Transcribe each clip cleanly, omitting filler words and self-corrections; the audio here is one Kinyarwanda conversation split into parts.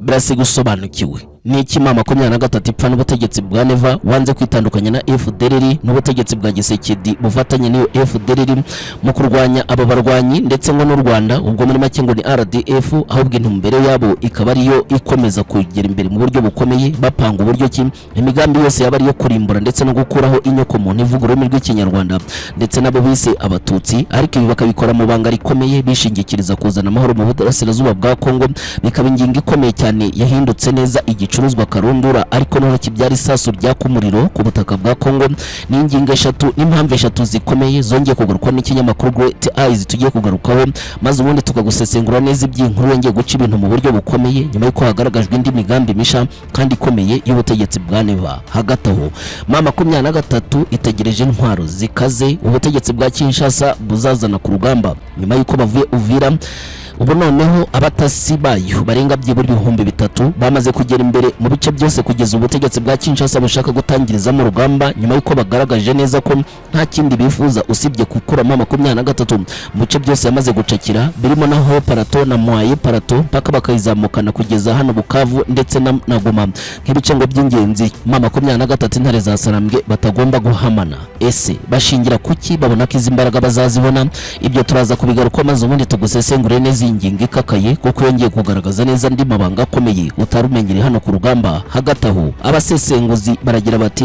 Birasi gusobanukiwe niki mama 23 ipfa n'ubutegetsi bwa Neva wanze kwitandukanya na FDLR n'ubutegetsi bwa Gisekedi bufatanye n'iyo FDLR mu kurwanya aba barwanyi ndetse ngo n'u Rwanda ubwo muri make ngo ni RDF ahubwo intumbere yabo ikaba ariyo ikomeza kugera imbere mu buryo bukomeye bapanga uburyo ki imigambi yose yaba ariyo kurimbura ndetse no gukuraho inyoko muntu ivuga ururimi rw'ikinyarwanda ndetse nabo bise abatutsi ariko ibi bakabikora mu banga rikomeye bishingikiriza kuzana amahoro mu burasirazuba bwa Kongo bikaba ingingo ikomeye cyane yahindutse neza igicuruzwa karundura ariko no kibyari isasu ryakumuriro ku butaka bwa Kongo n'ingingo eshatu n'impamvu eshatu zikomeye zongeye kugarukwa n'ikinyamakuru Great Eyes tugiye kugarukaho maze ubundi tukagusesengura neza iby'inkuru yongeye guca ibintu mu buryo bukomeye nyuma y'uko hagaragajwe indi migambi misha kandi ikomeye y'ubutegetsi bwa Neva. Hagati aho mama 23 itegereje intwaro zikaze ubutegetsi bwa Kinshasa buzazana ku rugamba nyuma y'uko bavuye Uvira. Ubu noneho abatasi bayo barenga byibura 3,000 bamaze kugera imbere mu bice byose kugeza ubutegetsi bwa Kinshasa bushaka gutangiriza mu rugamba nyuma y'uko bagaragaje neza ko nta kindi bifuza usibye gukura mama 23 mu bice byose yamaze gucakira birimo na ho parato na Mwaye parato paka bakayizamukana kugeza hano Bukavu ndetse na Goma nk'ibice ngo by'ingenzi mama 23 intare za Sarambwe batagomba guhamana. Ese bashingira kuki babona ko izi mbaraga bazazibona? Ibyo turaza kubigaruka maze ubundi tugusesengure neza ingingo ikakaye kuko yongeye kugaragaza neza ndi mabanga akomeye utarumenyere hano ku rugamba. Hagati aho abasesenguzi baragira bati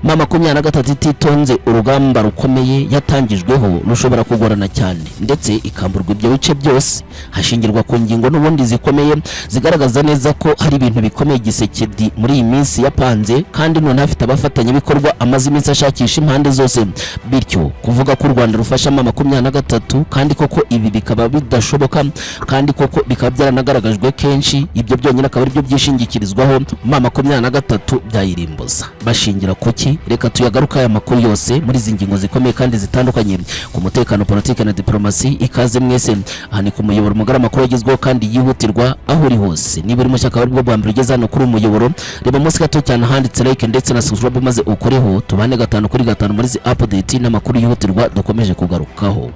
mama 23 ititonze urugamba rukomeye yatangijweho rushobora kugorana cyane ndetse ikamburwa ibyo bice byose hashingirwa ku ngingo n'ubundi zikomeye zigaragaza neza ko hari ibintu bikomeye Gisekedi muri iyi minsi yapanze kandi none afite abafatanya bikorwa amazi iminsi ashakisha impande zose bityo kuvuga ko u Rwanda rufasha mama 23 kandi koko ibi bikaba bidashoboka kandi koko bikaba byaranagaragajwe kenshi ibyo byonyine akaba ari byo byishingikirizwaho mama 23 byayirimbuza. Bashingira kuki? Reka tuyagaruka aya makuru yose muri izi ngingo zikomeye kandi zitandukanye ku mutekano, politike na diplomasi. Ikaze mwese aha ni ku muyoboro mugara makuru yagezweho kandi yihutirwa aho uri hose. Niba uri mushyaka bari bwo bwambere ugeze hano kuri umuyoboro reba munsi gato cyane handitse like ndetse na subscribe maze ukoreho tubane 5 kuri 5 muri zi update n'amakuru yihutirwa dukomeje kugarukaho.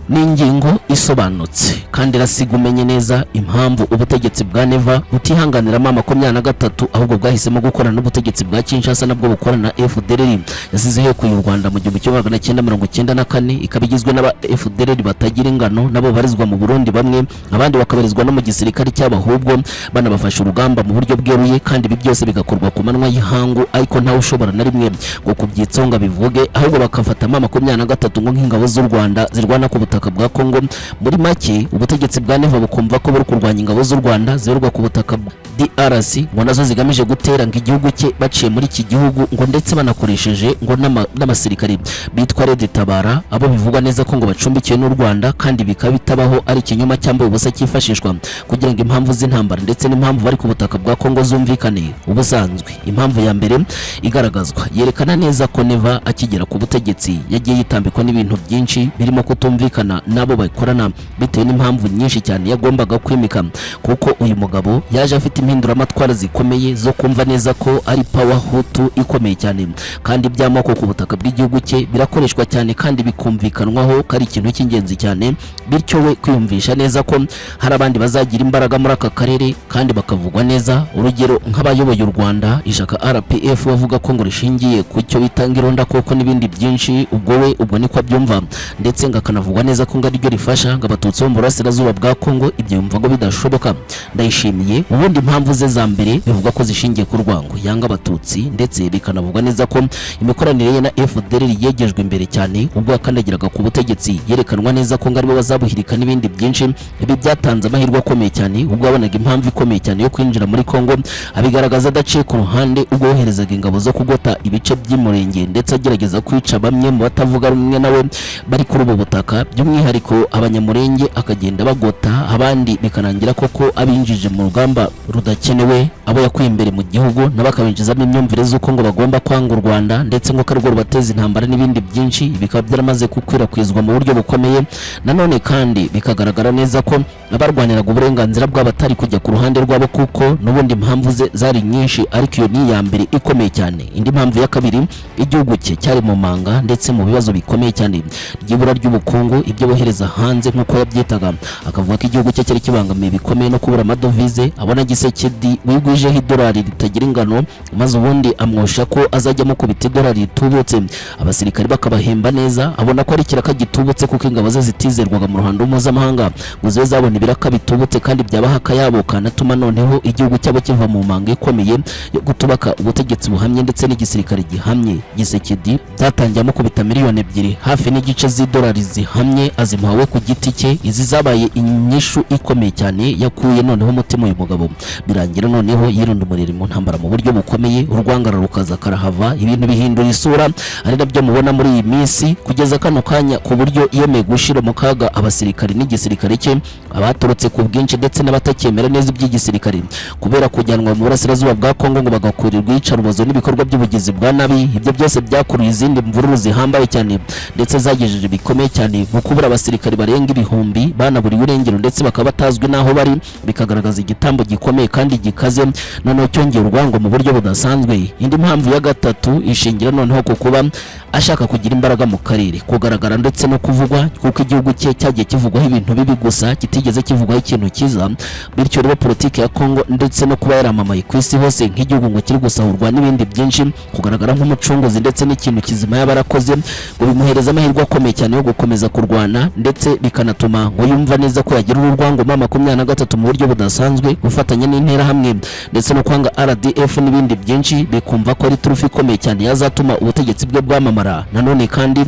N'ingingo isobanutse kandi rasiga umenye neza impamvu ubutegetsi bwa Neva butihanganira mama 23 ahubwo bwahisemo gukorana n'ubutegetsi bwa Kinshasa nabwo bukorana na FDLR yasizeho ku Rwanda mu 1994 ikabigizwe n'aba FDLR batagira ingano nabo barizwa mu Burundi bamwe abandi bakabarizwa no mu gisirikare cy'abahubwo banabafasha urugamba mu buryo bweruye kandi ibi byose bigakorwa ku manwa y'ihangu ariko ntawe ushobora na rimwe ngo kubyitsonga bivuge ahubwo bakafata mama 23 ngo nk'ingabo z'u Rwanda zirwana ku butaka bwa Kongo. Muri make ubutegetsi bwa Neva bukumva ko buri kurwanya ingabo z'u Rwanda zirwa ku butaka DRC ngo nazo zigamije gutera ngo igihugu cye baciye muri iki gihugu ngo ndetse banakoresheje ngo n'abasirikare bitwa Red Tabara abo bivugwa neza ko ngo bacumbikiye n'u Rwanda kandi bikaba bitabaho ari ikinyoma cyambaye ubusa cyifashishwa kugira ngo impamvu z'intambara ndetse n'impamvu bari ku butaka bwa Kongo zumvikane. Ubusanzwe impamvu ya mbere igaragazwa yerekana neza ko Neva akigera ku butegetsi yagiye yitambikwa n'ibintu byinshi birimo kutumvikana nabo bakorana bitewe n'impamvu nyinshi cyane yagombaga kwimika kuko uyu mugabo yaje afite impindura amatwara zikomeye zo kumva neza ko ari power hutu ikomeye cyane kandi byamoko ku butaka bw'igihugu cye birakoreshwa cyane kandi bikumvikanwaho kari ikintu cy'ingenzi cyane bityo we kwiyumvisha neza ko hari abandi bazagira imbaraga muri aka karere kandi bakavugwa neza. Urugero nk'abayoboye u Rwanda ishaka RPF bavuga ko ngo rishingiye ku cyo bitanga ironda koko n'ibindi byinshi ubwo niko abyumva ndetse ngakanavugwa neza ko ngo aribyo rifasha ngo abatutsi bo mu burasirazuba bwa Kongo ibyo yumva ngo bidashoboka. Ndayishimiye ubundi impamvu ze za mbere bivuga ko zishingiye ku rwango yanga abatutsi ndetse bikanavugwa neza ko imikoranire ye na FDLR yegejwe imbere cyane ubwo yakandagiraga ku butegetsi yerekanwa neza ko ngo aribo bazabuhirika n'ibindi byinshi. Ibi byatanze amahirwe akomeye cyane ubwo yabonaga impamvu ikomeye cyane yo kwinjira muri Kongo abigaragaza adaciye ku ruhande ubwo yoherezaga ingabo zo kugota ibice by'umurenge ndetse agerageza kwica bamwe mu batavuga rumwe nawe bari kuri ubu butaka by'umwihariko abanyamurenge akagenda bagota abandi bikarangira koko abinjije mu rugamba rudakenewe abo yakuye imbere mu gihugu n'abakabinjizamo imyumvire z'uko ngo bagomba kwanga u Rwanda ndetse ngo karwo rubateza intambara n'ibindi byinshi, bikaba byaramaze gukwirakwizwa mu buryo bukomeye. Nanone kandi bikagaragara neza ko abarwaniraga uburenganzira bw'abatari kujya ku ruhande rwabo, kuko n'ubundi impamvu ze zari nyinshi, ariko iyo ni iya mbere ikomeye cyane. Indi mpamvu ya kabiri, igihugu cye cyari mu manga ndetse mu bibazo bikomeye cyane ry'ibura ry'ubukungu, ibyo bohereza hanze nk'uko yabyitaga. Akavuga ko igihugu cye cyari kibangamiye bikomeye no kubura amadovize. Abona Gisekedi wigwijeho idolari ritagira ingano, maze ubundi amwosha ko azajya mukubita idolari ritubutse, abasirikari bakabahemba neza. Abona ko ari kiraka gitubutse kuko ingabo ze zitizerwaga mu ruhando mpuzamahanga ngo zibe zabona ibiraka bitubutse kandi byabaha akayabo kanatuma noneho igihugu cyabo kiva mu manga ikomeye yo gutubaka ubutegetsi buhamye ndetse n'igisirikare gihamye. Gisekedi byatangiye amukubita miliyoni 2 hafi n'igice z'idolari zihamye azimuhawe ku giti cye. Izi zabaye inyishu ikomeye cyane yakuye noneho umutima uyu mugabo, birangira noneho yirunda umuriro mu ntambara mu buryo bukomeye. Urwangara rukaza karahava, ibintu bihindura isura, ari nabyo mubona muri iyi minsi kugeza kano kanya, ku buryo yemeye gushira mu kaga abasirikari n'igisirikare cye, abaturutse ku bwinshi ndetse n'abatakemera neza iby'igisirikare kubera kujyanwa mu burasirazuba bwa Kongo ngo bagakurirwa iyicarubozo n'ibikorwa by'ubugizi bwa nabi. Ibyo byose byakuruye izindi mvururu zihambaye cyane ndetse zagejeje bikomeye cyane mu kubura abasirikari barenga ibihumbi, banaburiwe irengero ndetse bakaba batazwi n'aho bari, bikagaragaza igitambo gikomeye kandi gikaze, noneho cyongera urwango mu buryo budasanzwe. Indi mpamvu ya gatatu ishingira noneho ku kuba ashaka kugira imbaraga mu karere, kugaragara ndetse no kuvugwa, kuko igihugu cye cyagiye kivugwaho ibintu bibi gusa, kitigeze kivugwaho ikintu cyiza. Bityo rero politiki ya Kongo ndetse no kuba yaramamaye ku isi hose nk'igihugu ngo kiri gusahurwa n'ibindi byinshi, kugaragara nk'umucunguzi ndetse n'ikintu kizima yabarakoze, ngo bimuhereza amahirwe akomeye cyane yo gukomeza kurwana, ndetse bikanatuma ngo yumva neza ko yagira urwango mu 23 mu buryo budasanzwe, gufatanya n'intera hamwe ndetse no kwanga RDF n'ibindi byinshi, bikumva ko ari turufi ikomeye cyane yazatuma ubutegetsi bwe bwamamara. Nanone kandi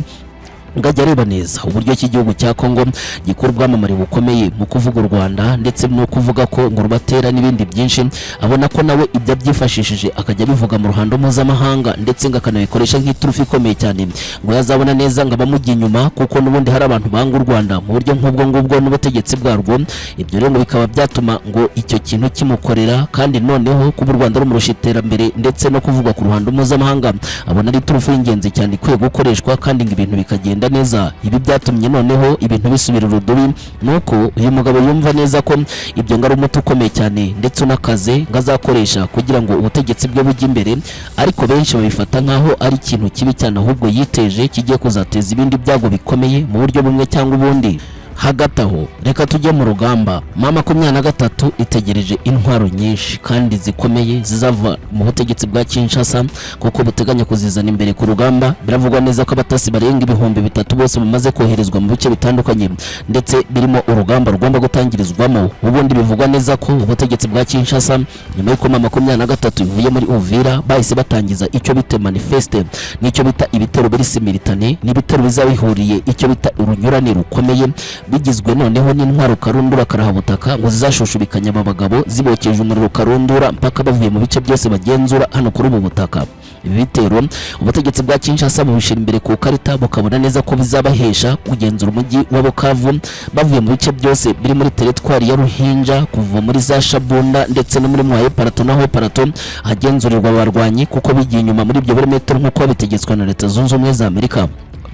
ngajya areba neza uburyo cy'igihugu cya Kongo gikora ubwamamare bukomeye mu kuvuga u Rwanda ndetse no kuvuga ko ngo rubatera n'ibindi byinshi. Abona ko nawe ibyo byifashishije akajya bivuga mu ruhando mpuzamahanga ndetse ngakanabikoresha nk'iturufi ikomeye cyane, ngo yazabona neza ngo abamugiye inyuma, kuko n'ubundi hari abantu banga u Rwanda mu buryo nk'ubwo ngubwo n'ubutegetsi bwarwo. Ibyo rero bikaba byatuma ngo icyo kintu kimukorera, kandi noneho kuba u Rwanda rumurusha iterambere ndetse no kuvuga ku ruhando mpuzamahanga, abona ari turufi y'ingenzi cyane ikwiye gukoreshwa kandi ngo ibintu bikagenda neza. Ibi byatumye noneho ibintu bisubira urudubi, nuko uyu mugabo yumva neza ko ibyo ngari umuti ukomeye cyane ndetse unakaze ngazakoresha kugira ngo ubutegetsi bwe bujye imbere. Ariko benshi babifata nkaho ari ikintu kibi cyane, ahubwo yiteje kigiye kuzateza ibindi byago bikomeye mu buryo bumwe cyangwa ubundi. Hagati aho reka tujye mu rugamba. M23 itegereje intwaro nyinshi kandi zikomeye zizava mu butegetsi bwa Kinshasa, kuko buteganya kuzizana imbere ku rugamba. Biravugwa neza ko abatasi barenga 3,000 bose bamaze koherezwa mu bice bitandukanye ndetse birimo urugamba rugomba gutangirizwamo. Ubundi bivugwa neza ko ubutegetsi bwa Kinshasa nyuma y'uko M23 ivuye muri Uvira bahise batangiza icyo bita manifeste, n'icyo bita ibitero biri simultane, n'ibitero bizabihuriye icyo bita urunyurane rukomeye, bigizwe noneho n'intwaro karundura karahabutaka ngo zizashushubikanya abagabo zibokeje umuriro karundura mpaka bavuye mu bice byose bagenzura hano kuri ubu butaka. Ibi bitero ubutegetsi bwa Kinshasa bubishira imbere ku karita, bukabona neza ko bizabahesha kugenzura umujyi wa Bukavu bavuye mu bice byose biri muri teritwari ya Ruhinja, kuva muri za Shabunda ndetse no muri Mwaye Parato naho Parato hagenzurirwa abarwanyi, kuko bigiye inyuma muri ibyo birometero nk'uko bitegetswe na Leta Zunze Ubumwe za Amerika.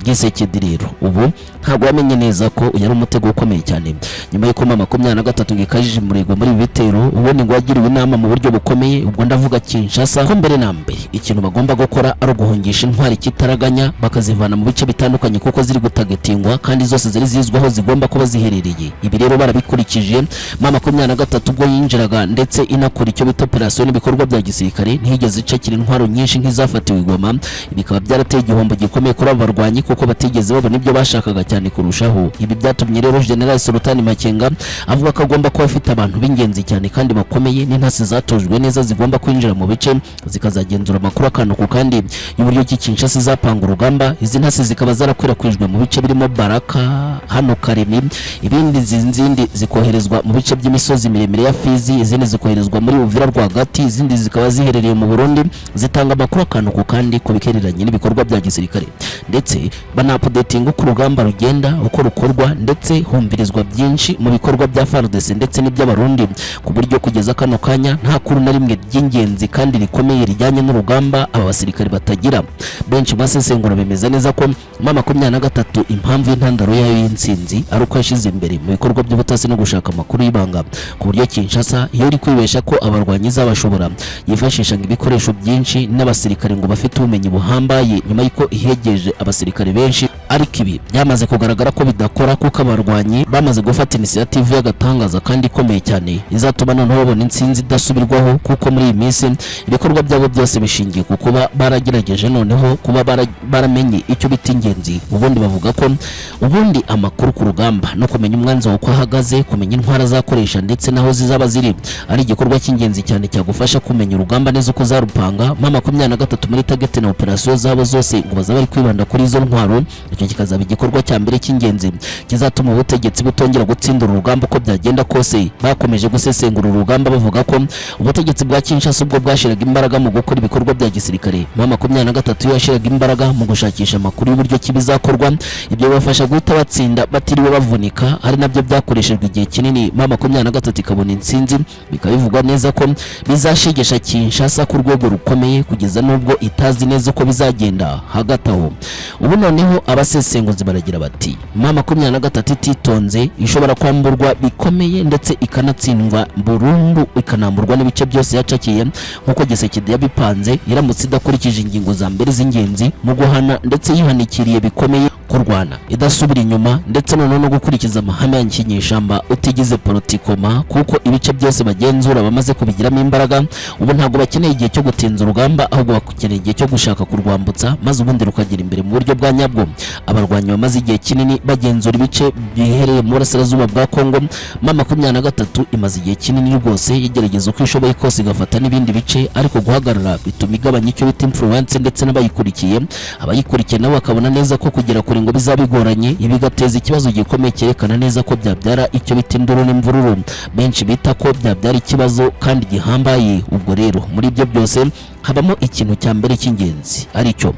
Gisekedi rero ubu ntabwo wamenye neza ko yari umutego ukomeye cyane. Nyuma y'uko M23 ngikajije umurego muri bitero, ubone ngo wagiriwe inama mu buryo bukomeye. Ubwo ndavuga Kinshasa ko mbere na mbere ikintu bagomba gukora ari uguhungisha intwari kitaraganya, bakazivana mu bice bitandukanye kuko ziri gutagetingwa kandi zose ziri zizwaho zigomba kuba ziherereye. Ibi rero barabikurikije. M23 ubwo yinjiraga ndetse inakora icyo bita operation n'ibikorwa bya gisirikare, ntihigeze icakira intwaro nyinshi nk'izafatiwe i Goma. Bikaba byarateye igihombo gikomeye kuri abarwanyi kuko batigeze babona ibyo bashakaga cyane kurushaho. Ibi byatumye rero General Sultani Makenga avuga ko agomba kuba afite abantu b'ingenzi cyane kandi bakomeye, n'intasi zatojwe neza zigomba kwinjira mu bice zikazagenzura amakuru akantu ku kandi y'uburyo Kinshasa zapanga urugamba. Izi ntasi zikaba zarakwirakwijwe mu bice birimo Baraka, hano Karemi, ibindi zindi zikoherezwa mu bice by'imisozi miremire ya Fizi, izindi zikoherezwa muri Uvira rwagati, izindi zikaba ziherereye mu Burundi, zitanga amakuru akantu ku kandi ku bikereranye n'ibikorwa bya gisirikare. Ndetse banapudetinga uko urugamba rugenda, uko rukorwa, ndetse humvirizwa byinshi mu bikorwa bya FARDC ndetse n'iby'abarundi, ku buryo kugeza kano kanya nta kuru na rimwe ry'ingenzi kandi rikomeye rijyanye n'urugamba aba basirikare batagira. Benshi basesengura bemeza neza ko M23 impamvu y'intandaro yayo y'intsinzi ari uko yashize imbere mu bikorwa by'ubutasi no gushaka amakuru y'ibanga, ku buryo Kinshasa iyo iri kwibesha ko abarwanyi zabashobora yifashisha ibikoresho byinshi n'abasirikare ngo bafite ubumenyi buhambaye nyuma y'uko ihegeje abasirikare benshi. Ariko ibi byamaze kugaragara ko bidakora, kuko abarwanyi bamaze gufata initiative y'agatangaza kandi ikomeye cyane izatuma noneho babona intsinzi idasubirwaho, kuko muri iyi minsi ibikorwa byabo byose bishingiye ku kuba baragerageje noneho kuba baramenye icyo bita ingenzi. Ubundi bavuga ko ubundi amakuru ku rugamba no kumenya umwanzi uko ahagaze, kumenya intwara azakoresha ndetse naho zizaba ziri ari igikorwa cy'ingenzi cyane cyagufasha kumenya urugamba neza uko zarupanga. M23 muri target na operation zabo zose ngo bazaba bari kwibanda kuri izo ntwaro. Icyo kikazaba igikorwa cya mbere cy'ingenzi kizatuma ubutegetsi butongera gutsindura urugamba uko byagenda kose. Bakomeje gusesengura urugamba bavuga ko ubutegetsi bwa Kinshasa ubwo bwashiraga imbaraga mu gukora ibikorwa bya gisirikare, M23 yashiraga imbaraga mu gushakisha amakuru y'uburyo kibizakorwa. Ibyo bafasha guhita batsinda batiriwe bavunika, ari nabyo byakoreshejwe igihe kinini M23 ikabona intsinzi. Bikabivugwa neza ko bizashegesha Kinshasa ku rwego rukomeye kugeza nubwo itazi neza uko bizagenda. Hagati aho ubu noneho abasesenguzi baragira bati M23 ititonze ishobora kwamburwa bikomeye ndetse ikanatsindwa burundu, ikanamburwa n'ibice byose yacakiye nkuko Gisekedi yabipanze, iramutse idakurikije ingingo za mbere z'ingenzi mu guhana ndetse yihanikiriye bikomeye kurwana idasubira inyuma, ndetse no gukurikiza amahame y'Ikinyeshamba utigize politikoma, kuko ibice byose bagenzura bamaze kubigiramo imbaraga. Ubu ntabwo bakeneye igihe cyo gutinza urugamba, ahubwo bakeneye igihe cyo gushaka kurwambutsa maze ubundi rukagira imbere mu buryo bwa nyabwo. Abarwanyi bamaze igihe kinini bagenzura ibice bihereye mu burasirazuba bwa Kongo. M23 imaze igihe kinini rwose igerageza uko ishoboye kose igafata n'ibindi bice, ariko guhagarara bituma igabanya icyo bita influence ndetse n'abayikurikiye. Abayikurikiye nabo bakabona neza ko kugera kuri ngo bizabigoranye, ibi gateza ikibazo gikomeye cyerekana neza ko byabyara icyo bita induru n'imvururu. Benshi bita ko byabyara ikibazo kandi gihambaye. Ubwo rero muri ibyo byose habamo ikintu cya mbere cy'ingenzi, ari cyo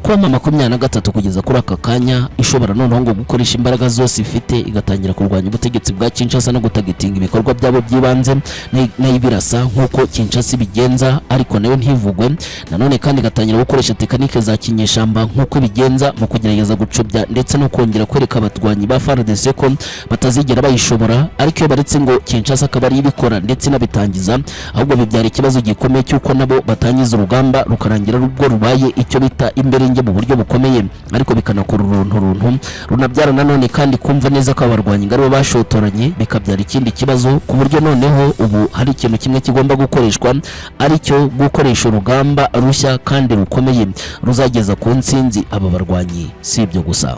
kuba M23 kugeza kuri aka kanya ishobora noneho ngo gukoresha imbaraga zose ifite igatangira kurwanya ubutegetsi bwa Kinshasa no gutagitinga ibikorwa byabo by'ibanze n'ibirasa nk'uko Kinshasa bigenza, ariko nayo ntivugwe. Nanone kandi igatangira gukoresha tekinike za Kinyeshamba nk'uko bigenza mu kugerageza gucubya ndetse no kongera kwereka abatwanyi ba FARDC ko batazigera bayishobora. Ariko iyo baretse ngo Kinshasa akaba ari ibikora ndetse nabitangiza, ahubwo bibyara ikibazo gikomeye cy'uko nabo batangiza urugamba rukarangira rubwo rubaye icyo bita imberenge mu buryo bukomeye, ariko bikanakora uruntu runabyara nanone kandi kumva neza ko abarwanyi ngaro bashotoranye, bikabyara ikindi kibazo ku buryo noneho ubu hari ikintu kimwe kigomba gukoreshwa, ari cyo gukoresha urugamba rushya kandi rukomeye ruzageza ku ntsinzi aba barwanyi. Si ibyo gusa,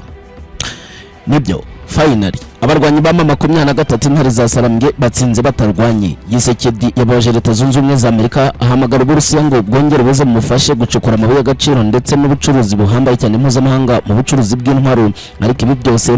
nibyo finally abarwanyi ba M23 intare za Sarambwe batsinze batarwanye. Gisekedi yabaje Leta Zunze Ubumwe za Amerika ahamagara Uburusiya ngo bwongere buze mufashe gucukura amabuye y'agaciro ndetse n'ubucuruzi buhambaye cyane mpuzamahanga mu bucuruzi bw'intwaro. Ariko ibi byose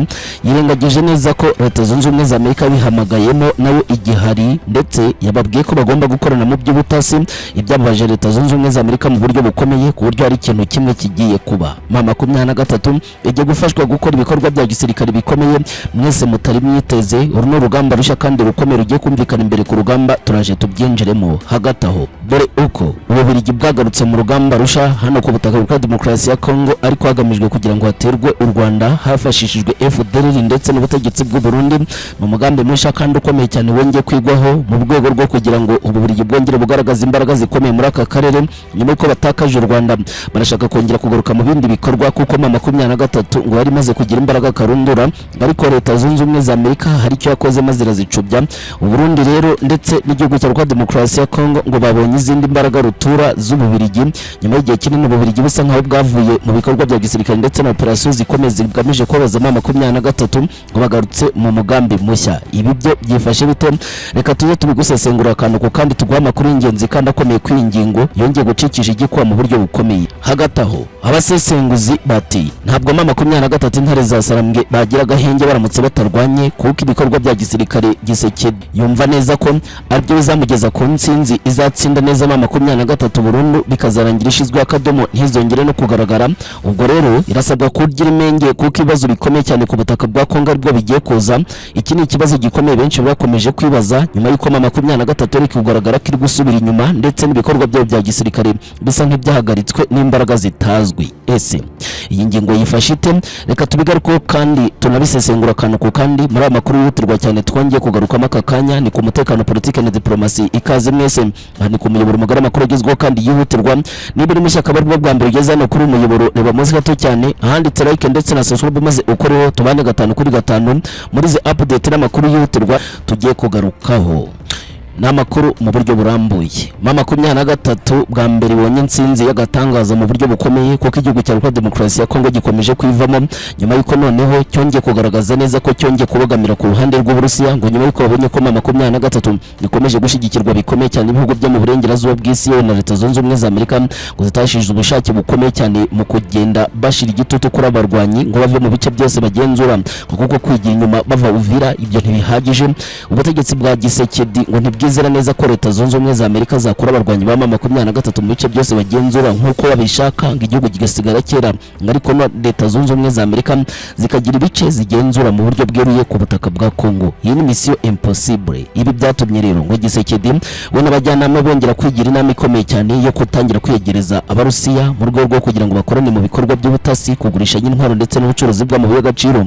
yirengagije neza ko Leta Zunze Ubumwe za Amerika bihamagayemo nawe igihari, ndetse yababwiye ko bagomba gukorana mu by'ubutasi. Ibyabaje Leta Zunze Ubumwe za Amerika mu buryo bukomeye, ku buryo hari ikintu kimwe kigiye kuba. M23 igiye gufashwa gukora ibikorwa bya gisirikare bikomeye mwese mutari mwiteze. Uru ni urugamba rushya kandi rukomeye rugiye kumvikana imbere ku rugamba, turaje tubyinjiremo. Hagati aho dore uko Ububiligi bwagarutse mu rugamba rusha hano ku butaka bwa demokarasi ya Kongo, ariko hagamijwe kugira ngo haterwe u Rwanda hafashishijwe FDLR ndetse n'ubutegetsi bw'u Burundi mu mugambi musha kandi ukomeye cyane wongeye kwigwaho mu rwego rwo kugira ngo Ububiligi bwongere bugaragaza imbaraga zikomeye muri aka karere. Nyuma y'uko batakaje u Rwanda barashaka kongera kugaruka mu bindi bikorwa, kuko M23 ngo yari maze kugira imbaraga karundura, ariko Leta Zunze Ubumwe za Amerika hari icyo yakoze maze irazicubya. Uburundi rero ndetse n'igihugu cya demokarasi ya Kongo ngo babonye izindi mbaraga rutura z'Ububiligi nyuma y'igihe kinini. Ububiligi busa nkaho bwavuye mu bikorwa bya gisirikare ndetse na operasiyo zikomeye zigamije kubaza M23 ngo bagarutse mu mugambi mushya. Ibi byo byifashe bite? Reka tuze tubigusesengura akantu ko kandi tuguha amakuru y'ingenzi kandi akomeye kuri iyi ngingo yongeye gucikisha igikwa mu buryo bukomeye. Hagati aho abasesenguzi bati ntabwo M23 intare za Sarambwe bagira agahenge baramutse batarwa barwanye, kuko ibikorwa bya gisirikare Gisekedi yumva neza ko aribyo bizamugeza ku ntsinzi izatsinda neza ma 23 burundu bikazarangira ishizwe akadomo ntizongere no kugaragara. Ubwo rero irasabwa kugira imenge kuko ibibazo bikomeye cyane ku butaka bwa Kongo aribwo bigiye kuza. Iki ni ikibazo gikomeye benshi bakomeje kwibaza nyuma y'uko ma 23 ari kugaragara kiri gusubira inyuma, ndetse n'ibikorwa bya gisirikare bisa nk'ibyahagaritswe n'imbaraga zitazwi. Ese iyi ngingo yifashe ite? Reka tubigaruko kandi tunabisesengura akantu ku kandi muri amakuru yihutirwa cyane twongeye kugarukamo aka kanya. Ni ku mutekano, politike na diplomasi. Ikaze mwese ni ku muyoboro mugari amakuru agezweho kandi yihutirwa. Niba uri mushyaka bari bwa mbere ugeze hano kuri umuyoboro, reba munsi gato cyane ahanditse like ndetse na subscribe maze ukoreho tubane 5 kuri 5 muri izi update n'amakuru yihutirwa tugiye kugarukaho. Namakuru mu buryo burambuye. Mama 23 bwa mbere bonye intsinzi y'agatangaza mu buryo bukomeye kuko igihugu cya Demokarasi ya Kongo gikomeje kwivamo nyuma y'uko noneho cyongeye kugaragaza neza ko cyongeye kubogamira ku ruhande rw'Uburusiya, ngo nyuma y'uko babonye ko Mama 23 gikomeje gushyigikirwa bikomeye cyane ibihugu byo mu burengerazuba bw'isi na Leta Zunze Ubumwe za Amerika, ngo zitashije ubushake bukomeye cyane mu kugenda bashira igitutu kuri abarwanyi ngo bave mu bice byose bagenzura, kuko kwigira inyuma bava Uvira ibyo ntibihagije. Ubutegetsi bwa Gisekedi ngo ntibwizera neza ko Leta Zunze Ubumwe za Amerika zakura abarwanyi ba Mama 23 mu bice byose bagenzura nk'uko babishaka, ngo igihugu gigasigara kera, ariko no Leta Zunze Ubumwe za Amerika zikagira ibice zigenzura mu buryo bweruye ku butaka bwa Kongo. Iyi ni mission impossible. Ibi byatumye rero ngo Gisekedi we n'abajyanama bongera kwigira inama ikomeye cyane yo kutangira kwiyegereza Abarusiya mu rwego rwo kugira ngo bakorane mu bikorwa by'ubutasi, kugurisha intwaro ndetse n'ubucuruzi bw'amabuye y'agaciro.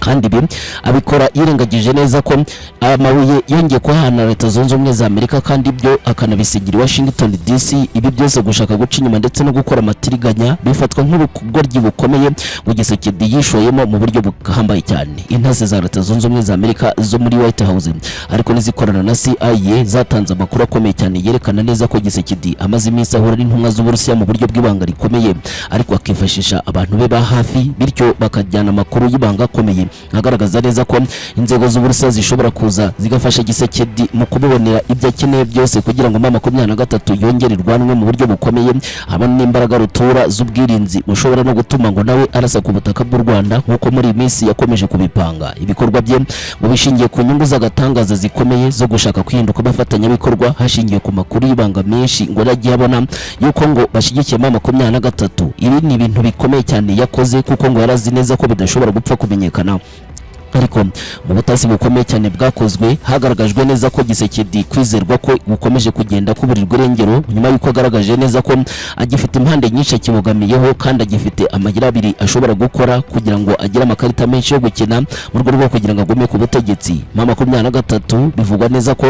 Kandi ibi abikora yirengagije neza ko amabuye yongeye kuhana Leta Zunze Ubumwe za Amerika, kandi ibyo akanabisigira Washington DC. Ibi byose gushaka guca inyuma ndetse no gukora amatiriganya bifatwa nk'ubugoryi bukomeye mu Gisekedi yishoyemo mu buryo buhambaye cyane. Intasi za Leta Zunze Ubumwe za Amerika zo muri White House ariko nizikorana na CIA zatanze amakuru akomeye cyane yerekana neza ko Gisekedi amaze iminsi ahura n'intumwa z'Uburusiya mu buryo bw'ibanga rikomeye, ariko akifashisha abantu be ba hafi, bityo bakajyana amakuru y'ibanga akomeye agaragaza neza ko inzego z'Uburusiya zishobora kuza zigafasha Gisekedi mu kubibonera ibyo akeneye byose kugira ngo Mama 23 yongere irwanwe mu buryo bukomeye, habona n'imbaraga rutura z'ubwirinzi mushobora no gutuma ngo nawe arasa ku butaka bw'u Rwanda nk'uko muri iminsi yakomeje kubipanga. Ibikorwa bye mu bishingiye ku nyungu z'agatangaza zikomeye zo gushaka kwihinduka abafatanyabikorwa hashingiye ku makuru y'ibanga menshi ngo yagiye abona yuko ngo bashyigikiye Mama 23. Ibi ni ibintu bikomeye cyane yakoze kuko ngo yarazi neza ko bidashobora gupfa kumenyekana, ariko mu butasi bukomeye cyane bwakozwe hagaragajwe neza ko Gisekedi kwizerwa ko gukomeje kugenda kuburirwa irengero nyuma y'uko agaragaje neza ko agifite impande nyinshi akibogamiyeho, kandi agifite amagira abiri ashobora gukora kugira ngo agire amakarita menshi yo gukina mu rwego rwo kugira ngo agume ku butegetsi. Mama 23 bivugwa neza ko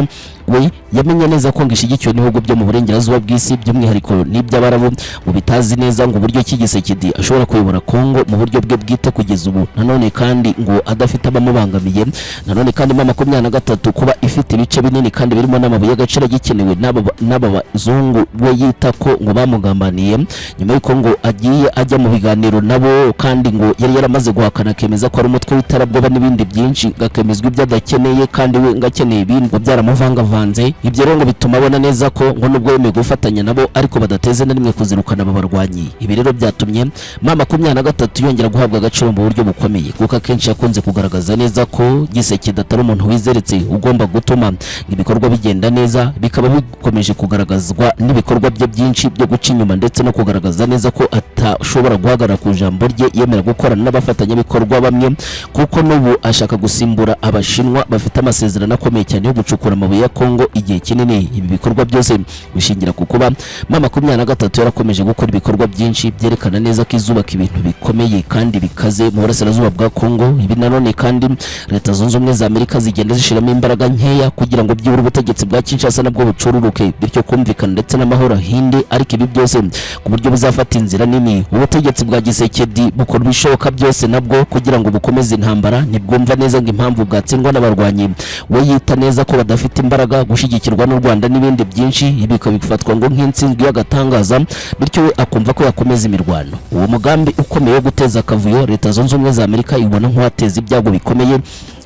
we yamenye neza ko ngishigikiwe n'ibihugu byo mu burengerazuba bw'isi by'umwihariko n'iby'Abarabu, ngo bitazi neza ngo uburyo Gisekedi ashobora kuyobora Kongo mu buryo bwe bwite kugeza ubu. Nanone kandi ngo adafite abamubangamiye, nanone kandi Mama 23 kuba ifite ibice binini kandi birimo n'amabuye y'agaciro gikenewe n'aba bazungu we yita ko ngo bamugambaniye nyuma y'uko ngo agiye ajya mu biganiro nabo, kandi ngo yari yaramaze guhakana akemeza ko ari umutwe w'itarabwoba n'ibindi byinshi, gakemezwa ibyo adakeneye kandi we ngakeneye ibindi ngo byaramuvangavanze. Ibyo rero ngo bituma abona neza ko ngo nubwo yemeye gufatanya nabo ariko badateze na rimwe kuzirukana aba barwanyi. Ibi rero byatumye Mama 23 yongera guhabwa agaciro mu buryo bukomeye, kuko akenshi yakunze kugaragaza neza ko Gisekedi atari umuntu wizeretse ugomba gutuma ibikorwa bigenda neza, bikaba bikomeje kugaragazwa n'ibikorwa bye byinshi byo guca inyuma ndetse no kugaragaza neza ko atashobora guhagarara ku jambo rye, yemera gukorana n'abafatanyabikorwa bamwe, kuko n'ubu ashaka gusimbura Abashinwa bafite amasezerano akomeye cyane yo gucukura amabuye ya Kongo igihe kinini. Ibi bikorwa byose bishingira ku kuba Mama 23 yarakomeje gukora ibikorwa byinshi byerekana neza ko izubaka ibintu bikomeye kandi bikaze mu burasirazuba bwa Kongo. Ibi nanone kandi Leta Zunze Ubumwe za Amerika zigenda zishiramo imbaraga nkeya kugira ngo byibura ubutegetsi bwa Kinshasa nabwo bucururuke, bityo kumvikana ndetse n'amahoro hinde. Ariko ibi byose ku buryo buzafata inzira nini, ubutegetsi bwa Gisekedi bukora ibishoboka byose nabwo kugira ngo bukomeze intambara. Ntibwumva neza ngo impamvu bwatsindwa n'abarwanyi, we yita neza ko badafite imbaraga gushigikirwa n'u Rwanda n'ibindi byinshi. Ibi bifatwa ngo nk'intsinzi y'agatangaza, bityo we akumva ko yakomeza imirwano. Uwo mugambi ukomeye wo guteza akavuyo Leta Zunze Ubumwe za Amerika ibona nk'uwateza ibyago bikomeye,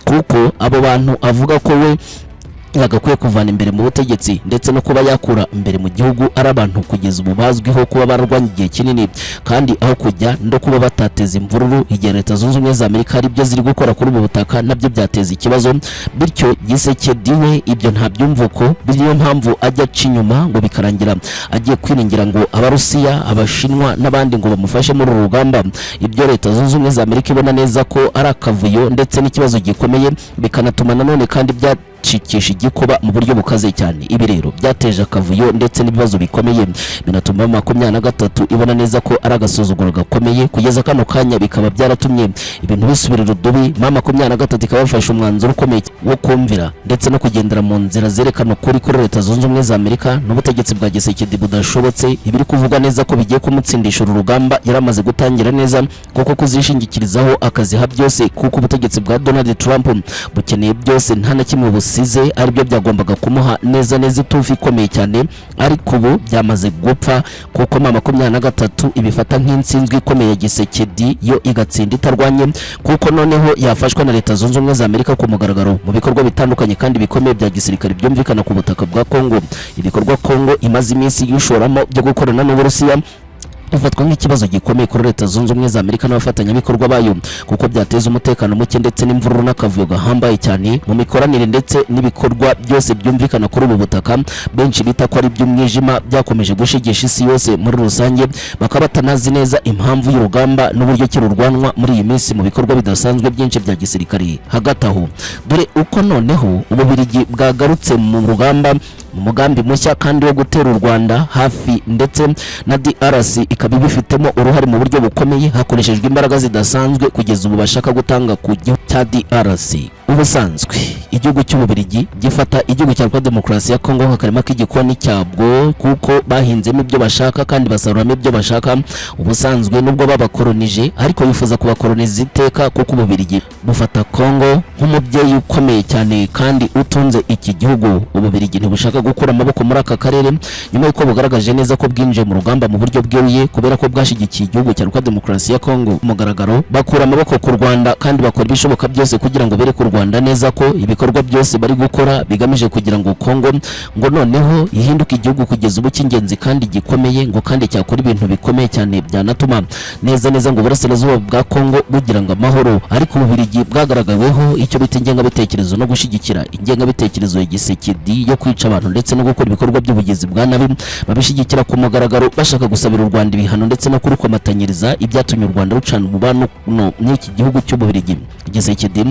kuko abo bantu avuga ko we yagakwiye kuvana imbere mu butegetsi ndetse no kuba yakura imbere mu gihugu ari abantu kugeza ubu bazwiho kuba barwanya igihe kinini, kandi aho kujya ndo kuba batateza imvururu igihe Leta Zunze Ubumwe za Amerika hari ibyo ziri gukora kuri ubu butaka nabyo byateza ikibazo. Bityo Gisekedi we ibyo nta byumvuko, niyo mpamvu ajya aca inyuma ngo bikarangira agiye kwiringira ngo Abarusiya, Abashinwa n'abandi ngo bamufashe muri uru rugamba. Ibyo Leta Zunze Ubumwe za Amerika ibona neza ko ari akavuyo ndetse n'ikibazo gikomeye, bikanatuma nanone kandi cikisha igikuba mu buryo bukaze cyane. Ibi rero byateje akavuyo ndetse n'ibibazo bikomeye, binatuma 23 ibona neza ko ari agasuzuguro gakomeye. Kugeza kano kanya bikaba byaratumye ibintu bisubirira udubi. 23 ikaba yafashe umwanzuro ukomeye wo kumvira ndetse no kugendera mu nzira zerekana ukuri kuri Leta Zunze Ubumwe za Amerika n'ubutegetsi bwa Gisekedi budashobotse. Ibiri kuvuga neza ko bigiye kumutsindisha urugamba yaramaze gutangira neza, kuko kuzishingikirizaho akaziha byose, kuko ubutegetsi bwa Donald Trump bukeneye byose nta na kimwe size aribyo byagombaga kumuha neza itufi ikomeye cyane, ariko ubu byamaze gupfa kuko 23 ibifata nk'insinzwe ikomeye Gisekedi yo igatsinda itarwanye, kuko noneho yafashwa na Leta Zunze Ubumwe za Amerika ku mugaragaro mu bikorwa bitandukanye kandi bikomeye bya gisirikare byumvikana ku butaka bwa Kongo. Ibikorwa Kongo imaze iminsi yishoramo byo gukorana n'Uburusiya ufatwa nk'ikibazo gikomeye kuri Leta Zunze Ubumwe za Amerika n'abafatanyabikorwa bayo, kuko byateza umutekano muke ndetse n'imvururu n'akavuyo gahambaye cyane mu mikoranire ndetse n'ibikorwa byose byumvikana kuri ubu butaka. Benshi bita ko ari by'umwijima byakomeje gushigisha isi yose muri rusange, bakaba batanazi neza impamvu y'urugamba n'uburyo kirurwanwa muri iyi minsi mu bikorwa bidasanzwe byinshi bya gisirikare. Hagati aho dore uko noneho Ububiligi bwagarutse mu rugamba mu mugambi mushya kandi wo gutera u Rwanda hafi, ndetse na DRC ikaba ibifitemo uruhare mu buryo bukomeye hakoreshejwe imbaraga zidasanzwe kugeza ubu bashaka gutanga ku gihugu cya DRC. Ubusanzwe igihugu cy'Ububiligi gifata igihugu cya Demokarasi ya Kongo nk'akarima k'igikoni cyabwo, kuko bahinzemo ibyo bashaka kandi basaruramo ibyo bashaka. Ubusanzwe nubwo babakolonije ariko bifuza kubakoloniza iteka, kuko Ububiligi bufata Kongo nk'umubyeyi ukomeye cyane kandi utunze iki gihugu. Ububiligi ntibushaka gukura amaboko muri aka karere nyuma y'uko bugaragaje neza ko bwinjiye mu rugamba mu buryo bweruye, kubera ko bwashigikiye igihugu cya Demokarasi ya Kongo mugaragaro, bakura amaboko ku Rwanda kandi bakora ibishoboka byose kugira ngo bereke u Rwanda neza ko ibikorwa byose bari gukora bigamije kugira ngo Kongo ngo noneho ihinduke igihugu kugeza ubu cy'ingenzi kandi gikomeye, ngo kandi cyakora ibintu bikomeye cyane byanatuma neza ngo Burasirazuba bwa Kongo bugira ngo amahoro. Ariko Ububiligi bwagaragaweho icyo bita ingengabitekerezo no gushyigikira ingengabitekerezo ya Gisekedi yo kwica abantu ndetse no gukora ibikorwa by'ubugizi bwa nabi, babishyigikira ku mugaragaro bashaka gusabira u Rwanda ibihano ndetse no kurukomatanyiriza ibyatumye u Rwanda rucana umubano n'iki gihugu cy'Ububiligi. Gisekedi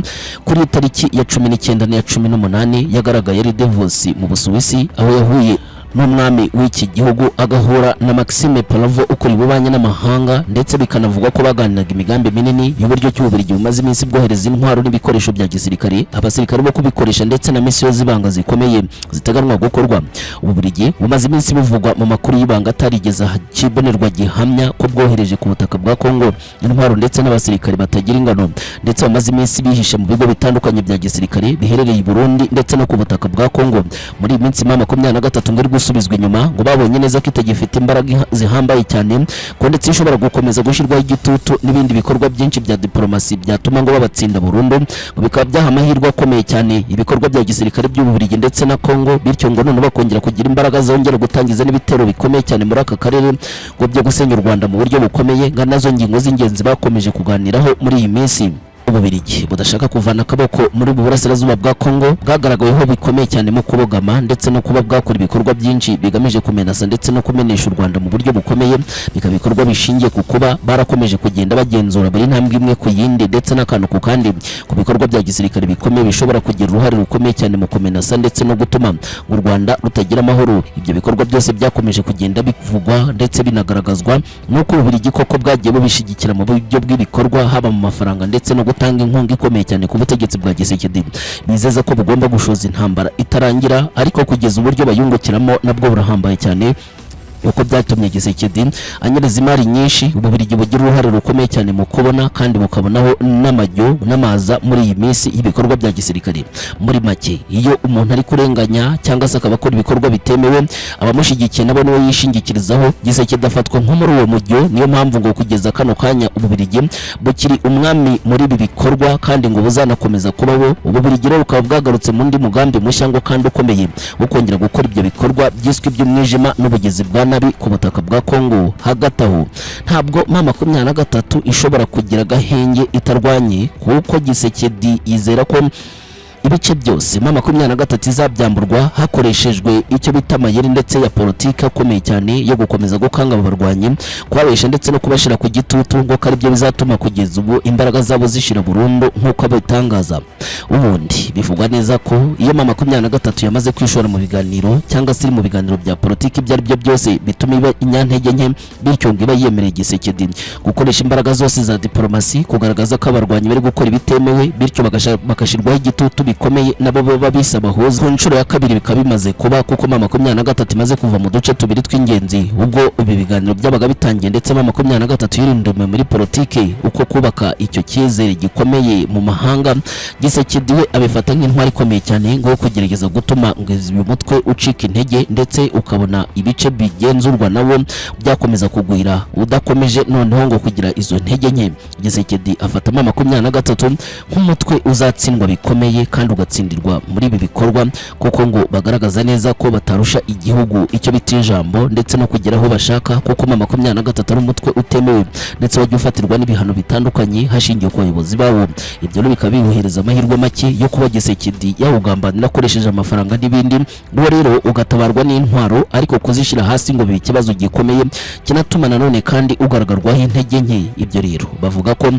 kuri tariki ya 19 na 18 yagaragaye ari Davos mu Busuwisi, aho yahuye n'umwami w'iki gihugu agahura na Maxime Palavo ukora ibubanye n'amahanga, ndetse bikanavuga ko baganiraga imigambi minini y'uburyo cy'Ububiligi bumaze iminsi bwohereza intwaro n'ibikoresho bya gisirikare, abasirikare bo kubikoresha ndetse na misiyo zibanga zikomeye zitaganwa gukorwa. Ububiligi bumaze iminsi buvugwa mu makuru y'ibanga atarigeze kibonerwa gihamya ko bwohereje ku butaka bwa Kongo intwaro ndetse n'abasirikare batagira ingano, ndetse bamaze iminsi bihishe mu bigo bitandukanye bya gisirikare biherereye i Burundi ndetse no ku butaka bwa Kongo. Muri iyi minsi 23 ngari gusubizwa inyuma, ngo babonye neza ko itagifite imbaraga zihambaye cyane, ko ndetse ishobora gukomeza gushyirwaho igitutu n'ibindi bikorwa byinshi bya diplomasi byatuma ngo babatsinda burundu, ngo bikaba byaha amahirwe akomeye cyane ibikorwa bya gisirikare by'Ububiligi ndetse na Kongo, bityo ngo none bakongera kugira imbaraga zongera gutangiza n'ibitero bikomeye cyane muri aka karere ngo byo gusenya u Rwanda mu buryo bukomeye, nga nazo ngingo z'ingenzi bakomeje kuganiraho muri iyi minsi. Ububiligi budashaka kuvana akaboko muri Burasirazuba bwa Kongo bwagaragaweho bikomeye cyane mu kubogama ndetse no kuba bwakora ibikorwa byinshi bigamije kumenasa ndetse no kumenesha u Rwanda mu buryo bukomeye, bikabikorwa bishingiye ku kuba barakomeje kugenda bagenzura buri ntambwe imwe ku yindi ndetse n'akantu ku kandi ku bikorwa bya gisirikare bikomeye bishobora kugira uruhare rukomeye cyane mu kumenasa ndetse no gutuma u Rwanda rutagira amahoro. Ibyo bikorwa byose byakomeje kugenda bivugwa ndetse binagaragazwa nuko Ububiligi koko bwagiye bubishigikira mu buryo bw'ibikorwa, haba mu mafaranga ndetse no gutanga inkunga ikomeye cyane ku butegetsi bwa Gisekedi. Bizeza ko bugomba gushoza intambara itarangira, ariko kugeza uburyo bayungukiramo nabwo burahambaye cyane. uko byatumye Gisekedi anyereza imari nyinshi Ububiligi bugira uruhare rukomeye cyane mu kubona kandi bukabonaho n'amajyo n'amaza muri iyi minsi ibikorwa bya gisirikare. Muri make iyo umuntu ari kurenganya cyangwa se akaba akora ibikorwa bitemewe abamushigikiye nabo niwe yishingikirizaho. Gisekedi afatwa nko muri uwo mujyo, niyo mpamvu ngo kugeza kano kanya Ububiligi bukiri umwami muri ibi bikorwa kandi ngo buzanakomeza kubaho. Ububiligi rero bukaba bwagarutse mu ndi mugambi mushya ngo kandi ukomeye ukongera gukora ibyo bikorwa byiswe by'umwijima n'ubugizi bwa nabi ku butaka bwa Kongo. Hagati aho ntabwo M23 ishobora kugira gahenge itarwanye kuko Gisekedi yizera ko ibice byose M23 izabyamburwa hakoreshejwe icyo bita amayeri ndetse ya politiki akomeye cyane yo gukomeza gukanga abarwanyi kwabesha ndetse no kubashira ku gitutu ngo kari byo bizatuma kugeza ubu imbaraga zabo zishira burundu nk'uko abitangaza. Ubundi bivugwa neza ko iyo M23 yamaze kwishora mu biganiro cyangwa se mu biganiro bya politiki byari byo byose bituma iba inyantege nke, bityo ngo iba yemereye Gisekedi gukoresha imbaraga zose za diplomasi kugaragaza ko abarwanyi bari gukora ibitemewe, bityo bakashirwaho igitutu bikomeye nabo baba bisaba hoza. Ku nshuro ya kabiri bikaba bimaze kuba kuko M23 imaze kuva mu duce tubiri tw'ingenzi ubwo ibi biganiro byabaga bitangiye, ndetse M23 yirindume muri politiki uko kubaka icyo cyizere gikomeye mu mahanga. Gisekedi we abifata nk'intwari ikomeye cyane ngo kugerageza gutuma ngo uyu mutwe ucika intege ndetse ukabona ibice bigenzurwa nawo byakomeza kugwira udakomeje noneho ngo kugira izo ntege nke. Gisekedi afata M23 nk'umutwe uzatsindwa bikomeye kandi ugatsindirwa muri ibi bikorwa kuko ngo bagaragaza neza ko batarusha igihugu icyo bita ijambo ndetse no kugera aho bashaka, kuko M23 ari umutwe utemewe ndetse wajya ufatirwa n'ibihano bitandukanye hashingiye ku bayobozi bawo. Ibyo rero bikaba bibuhereza amahirwe make yo kuba Gisekedi yawugambanira akoresheje amafaranga n'ibindi, ngo rero ugatabarwa n'intwaro ariko kuzishira hasi ngo bibe ikibazo gikomeye kinatuma nanone kandi ugaragarwaho intege nke. Ibyo rero bavuga ko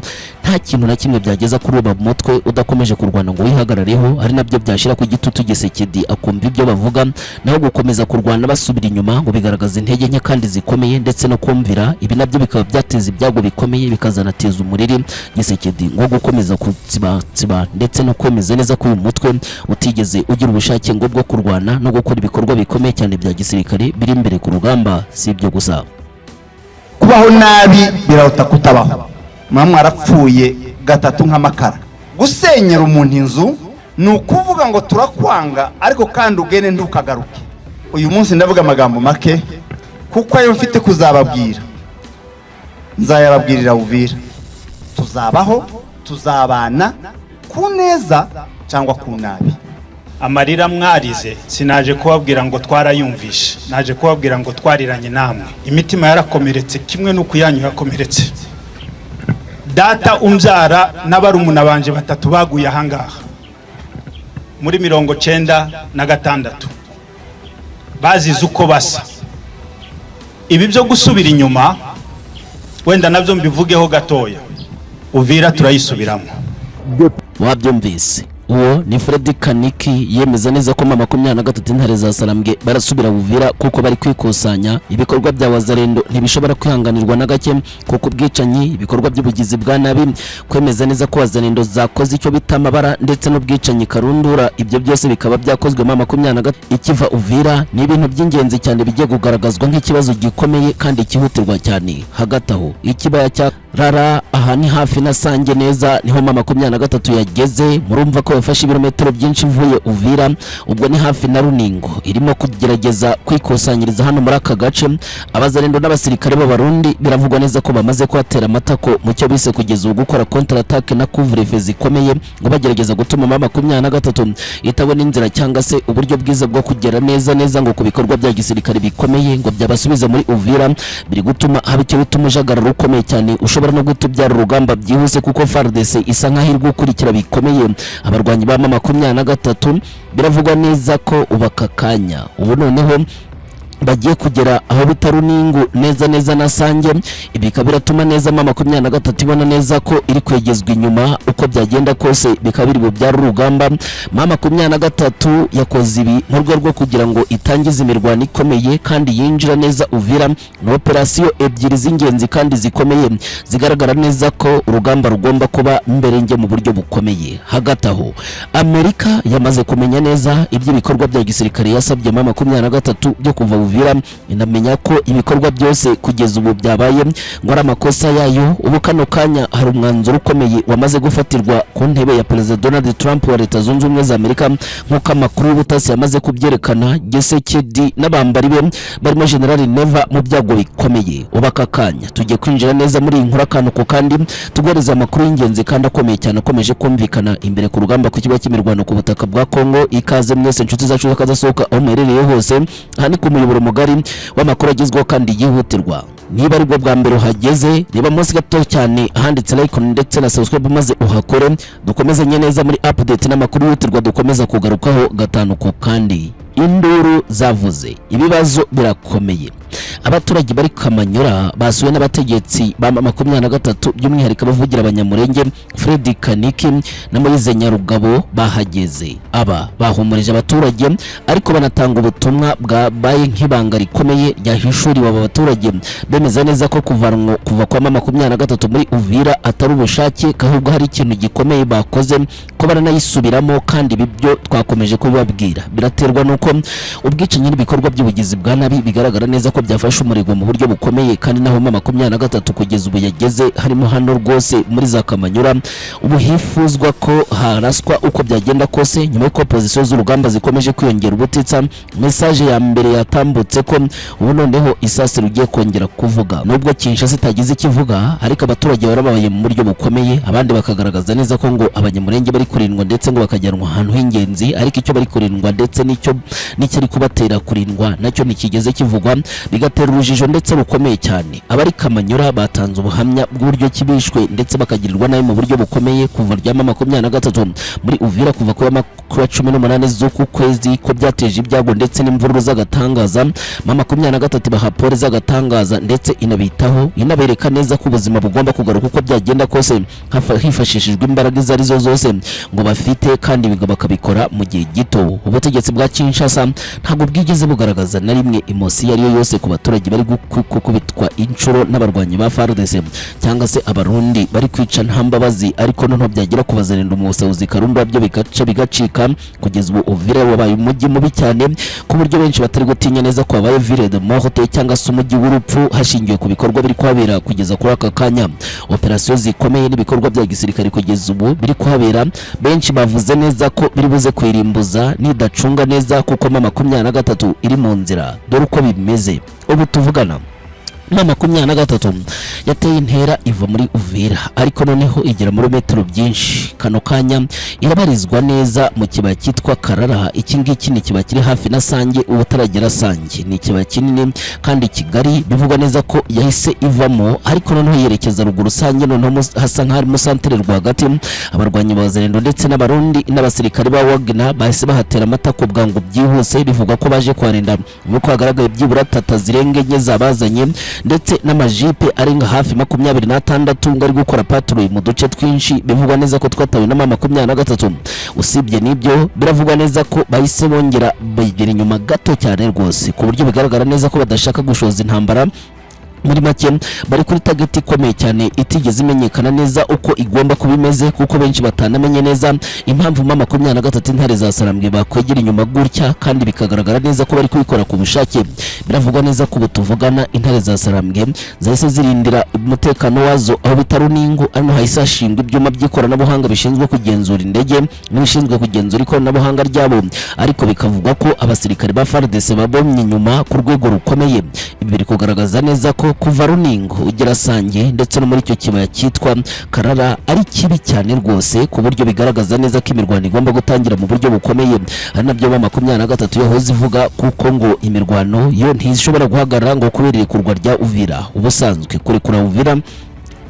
nta kintu na kimwe byageza kuri uba mutwe udakomeje kurwana ngo wihagarareho, ari nabyo byashira ku gitutu Gisekedi akumva ibyo bavuga naho gukomeza kurwana basubira inyuma ngo bigaragaza intege nke kandi zikomeye ndetse no kumvira. Ibi nabyo bikaba byateza ibyago bikomeye bikazanateza umuriri Gisekedi ngo gukomeza kutsiba ndetse no kwemeza neza ko uyu mutwe utigeze ugira ubushake ngo bwo kurwana no gukora ibikorwa bikomeye cyane bya gisirikare biri imbere ku rugamba. Si ibyo gusa, kubaho nabi biraruta kutabaho. Mwarapfuye gatatu nk'amakara. Gusenyera umuntu inzu ni ukuvuga ngo turakwanga ariko kandi ugene ntukagaruke. Uyu munsi ndavuga amagambo make kuko ayo mfite kuzababwira nzayababwirira Uvira. Tuzabaho, tuzabana ku neza cyangwa ku nabi. Amarira mwarize sinaje kubabwira ngo twarayumvishe, naje kubabwira ngo twariranye namwe. Imitima yarakomeretse kimwe no kuyanyu yakomeretse. Data umbyara n'abarumuna banje batatu baguye ahangaha muri 96 bazize uko basa. Ibi byo gusubira inyuma wenda nabyo mbivugeho gatoya. Uvira turayisubiramo. Wabyumvise uwo ni Fred Kaniki yemeza neza ko M23 intare za Sarambwe barasubira Uvira kuko bari kwikusanya. Ibikorwa bya Wazalendo ntibishobora kwihanganirwa na gake kuko ubwicanyi, ibikorwa by'ubugizi bwa nabi, kwemeza neza ko Wazalendo zakoze icyo bita amabara ndetse n'ubwicanyi karundura. Ibyo byose bikaba byakozwe M23 ikiva Uvira. Ni ibintu by'ingenzi cyane bigiye kugaragazwa nk'ikibazo gikomeye kandi kihutirwa cyane. Hagati aho ikibaya cya Rara aha ni hafi na Sange neza niho M23 yageze. Murumva ko yafashe ibirometero byinshi vuye Uvira, ubwo ni hafi na Runingo. Irimo kugerageza kwikusanyiriza hano muri aka gace. Abazalendo n'abasirikare b'Abarundi biravugwa neza ko bamaze kwatera amatako mu cyo bise kugeza ubu gukora counter attack na couvre-feu zikomeye ngo bagerageza gutuma M23 itabona inzira cyangwa se uburyo bwiza bwo kugera neza ngo ku bikorwa bya gisirikare bikomeye ngo byabasubiza muri Uvira. Biri gutuma haba icyo bituma ujagararo ukomeye cyane ushobora no gutubyara urugamba byihuse kuko FARDC isa nkaho iri gukurikira bikomeye abarwanyi ba M23. Biravugwa neza ko ubaka kanya ubu noneho bagiye kugera aho bita Runingo neza na Sange. Ibi kabiratuma neza M23 ibona neza ko iri kwegezwa inyuma uko byagenda kose bikabiri bo byari urugamba. M23 yakoze ibi mu rwego rwo kugira ngo itangize imirwano ikomeye kandi yinjira neza Uvira na operasiyo ebyiri z'ingenzi kandi zikomeye zigaragara neza ko urugamba rugomba kuba mberenge mu buryo bukomeye. Hagati aho Amerika yamaze kumenya neza ibyo bikorwa bya gisirikare yasabye M23 byo kuva Uvira inamenya ko ibikorwa byose kugeza ubu byabaye ngo ari amakosa yayo. Ubu kano kanya hari umwanzuro ukomeye wamaze gufatirwa ku ntebe ya Perezida Donald Trump wa Leta Zunze Ubumwe za Amerika nk'uko amakuru y'ubutasi yamaze kubyerekana. Gisekedi n'abambari be barimo General Neva mu byago bikomeye. Ubaka kanya tugiye kwinjira neza muri inkuru akantu ko kandi tugoreza amakuru y'ingenzi kandi akomeye cyane akomeje kumvikana imbere ku rugamba ku kigo cy'imirwano ku butaka bwa Kongo. Ikaze mwese inshuti zacu zakazasohoka aho muherereye hose, aha ni ku muyoboro mugari w'amakuru agezweho kandi yihutirwa. Niba ari bwo bwa mbere uhageze, reba munsi gato cyane ahanditse like ndetse na subscribe maze uhakore. Dukomeze neza muri update n'amakuru yihutirwa dukomeza kugarukaho gatanu ko kandi. Induru zavuze, ibibazo birakomeye. Abaturage bari Kamanyura basuwe n'abategetsi ba 23 by'umwihariko bavugira abanyamurenge Fred Kaniki na Moise Nyarugabo bahageze. Aba bahumurije abaturage ariko banatanga ubutumwa bwabaye nk'ibanga rikomeye ryahishuriwe aba baturage, bemeza neza ko kuva kwa 23 muri Uvira atari ubushake kahubwo hari ikintu gikomeye bakoze ko baranayisubiramo, kandi bibyo twakomeje kubibabwira biraterwa nuko ubwicanyi n'ibikorwa by'ubugizi bwa nabi bigaragara neza ko byafashe umurego mu buryo bukomeye, kandi naho 23 kugeza ubu yageze harimo hano rwose muri za Kamanyura. Ubu hifuzwa ko haraswa uko byagenda kose nyuma y'uko position z'urugamba zikomeje kwiyongera ubutitsa. Message ya mbere yatambutse ko ubu noneho isasi rugiye kongera kuvuga, nubwo Kinshasa itagize ikivuga ariko abaturage barabaye mu buryo bukomeye. Abandi bakagaragaza neza ko ngo abanyamurenge bari kurindwa ndetse ngo bakajyanwa ahantu h'ingenzi, ariko icyo bari kurindwa ndetse n'icyo ari kubatera kurindwa nacyo nikigeze kivugwa, bigatera urujijo ndetse rukomeye cyane. Abari Kamanyura batanze ubuhamya bw'uburyo kibishwe ndetse bakagirirwa nabi mu buryo bukomeye kuva rya 23 muri Uvira kuva ku 18 z'uku kwezi, ko byateje ibyago ndetse n'imvururu z'agatangaza. 23 bahapore z'agatangaza ndetse inabitaho inabereka neza ko ubuzima bugomba kugaruka uko byagenda kose hifashishijwe imbaraga izo arizo zose ngo bafite, kandi bakabikora mu gihe gito. Ubutegetsi bwa Kinshasa ntabwo bwigeze bugaragaza na rimwe emosi yariyo yose ku baturage bari gukubitwa inshuro n'abarwanyi ba FARDC cyangwa se abarundi bari kwica nta mbabazi, ariko none byagira kubazanira umusahuzi Karumba byo bigacika. Kugeza ubu Uvira wabaye umujyi mubi cyane ku buryo benshi batari gutinya neza ko wabaye ville de morte cyangwa se umujyi w'urupfu hashingiwe ku bikorwa biri kuhabera kugeza kuri aka kanya. Operasiyo zikomeye n'ibikorwa bya gisirikare kugeza ubu biri kuhabera, benshi bavuze neza ko biri buze kwirimbuza nidacunga neza kuko 23 iri mu nzira. Dore uko bimeze ubu tuvugana, 23 yateye intera iva muri Uvira ariko noneho igera muri metero byinshi. Kano kanya irabarizwa neza mu kibaya cyitwa Karara. Iki ngiki ni kibaya kiri hafi na Sange, ubutaragera Sange ni kibaya kinini kandi kigari. Bivugwa neza ko yahise ivamo ariko noneho yerekeza ruguru Sange, noneho hasa nk'ari mu santere rwagati. Abarwanyi bazerendo ndetse n'abarundi n'abasirikare ba Wagner bahise bahatera amatako bwangu byihuse. Bivugwa ko baje kwarinda nuko hagaragaye byibura tata zirenga enye zabazanye ndetse n'amajipe arenga hafi 26 ngari gukora patrouille mu duce twinshi. Bivugwa neza ko twatawe na 23. Usibye nibyo biravugwa neza ko bahise bongera bagera inyuma gato cyane rwose ku buryo bigaragara neza ko badashaka gushoza intambara. Muri make bari kuri target ikomeye cyane itigeze imenyekana neza uko igomba kubimeze, kuko benshi batanamenye neza impamvu 23 intare za Sarambwe bakwegera inyuma gutya, kandi bikagaragara neza ko bari kubikora ku bushake. Biravugwa neza ko butuvugana intare za Sarambwe zahise zirindira umutekano wazo aho bitaruningo, ano hahise hashingwa ibyuma by'ikoranabuhanga bishinzwe kugenzura indege n'ibishinzwe kugenzura ikoranabuhanga ryabo, ariko bikavugwa ko abasirikare ba FARDC babomye inyuma ku rwego rukomeye. Ibi biri kugaragaza neza ko kuva Runingo ugera Sange ndetse no muri icyo kibaya cyitwa Karara ari kibi cyane rwose, ku buryo bigaragaza neza ko imirwano igomba gutangira mu buryo bukomeye. Ari nabyo 23 yahoze ivuga, kuko ngo imirwano yo ntishobora guhagarara ngo kubera ikurwa rya Uvira. Ubusanzwe kurekura Uvira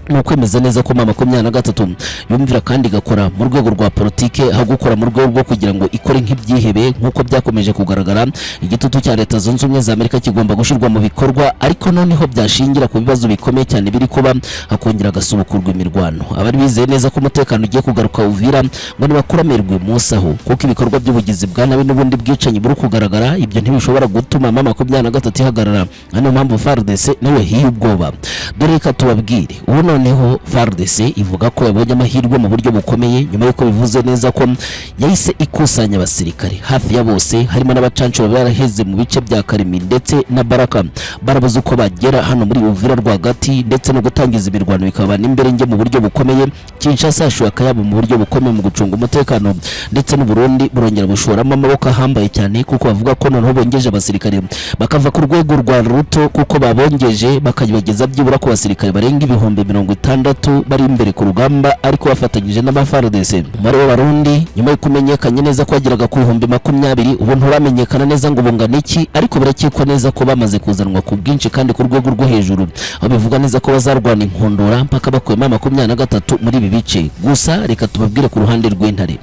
nukwemeza neza ko 23 yumvira kandi gakora mu rwego rwa politike aho gukora mu rwego rwo kugira ngo ikore nk'ibyihebe nkuko byakomeje kugaragara. Igitutu cya Leta Zunze Ubumwe za Amerika kigomba gushirwa mu bikorwa, ariko noneho byashingira ku bibazo bikomeye cyane biri kuba hakongera gasubukurwa imirwano. Abari bizeye neza ko umutekano ugiye kugaruka Uvira ngo nibakuramerwe munsi aho, kuko ibikorwa by'ubugizi bwa nabi n'ubundi bwicanyi buri kugaragara. Ibyo ntibishobora gutuma 23 ihagarara. Hano mpamvu FARDC niwe hiye ubwoba. Dore ka tubabwire ubu noneho FARDC ivuga ko yabonye amahirwe mu buryo bukomeye nyuma y'uko bivuze neza ko yahise ikusanya abasirikare hafi ya bose harimo n'abacancuro baraheze mu bice bya Karimi ndetse na Baraka barabuze uko bagera hano muri Uvira rwagati ndetse no gutangiza imirwano bikaba n'imbere nge mu buryo bukomeye. Kinshasa yashoye akayabo mu buryo bukomeye mu gucunga umutekano ndetse n'u Burundi burongera bushoramo amaboko ahambaye cyane kuko bavuga ko noneho bongeje abasirikare bakava ku rwego rwa ruto kuko babongeje bakayibageza byibura ku basirikare barenga ibihumbi 60 bari imbere ku rugamba ariko bafatanyije n'abaFARDC. Umubare w'abarundi nyuma yo kumenyekanye neza ko wageraga ku 20,000 ubu nturamenyekana neza ngo bungana iki, ariko birakekwa neza ko bamaze kuzanwa ku bwinshi kandi ku rwego rwo hejuru, aho bivuga neza ko bazarwana inkondora mpaka bakuyemo 23 muri ibi bice. Gusa reka tubabwire ku ruhande rw'Intare,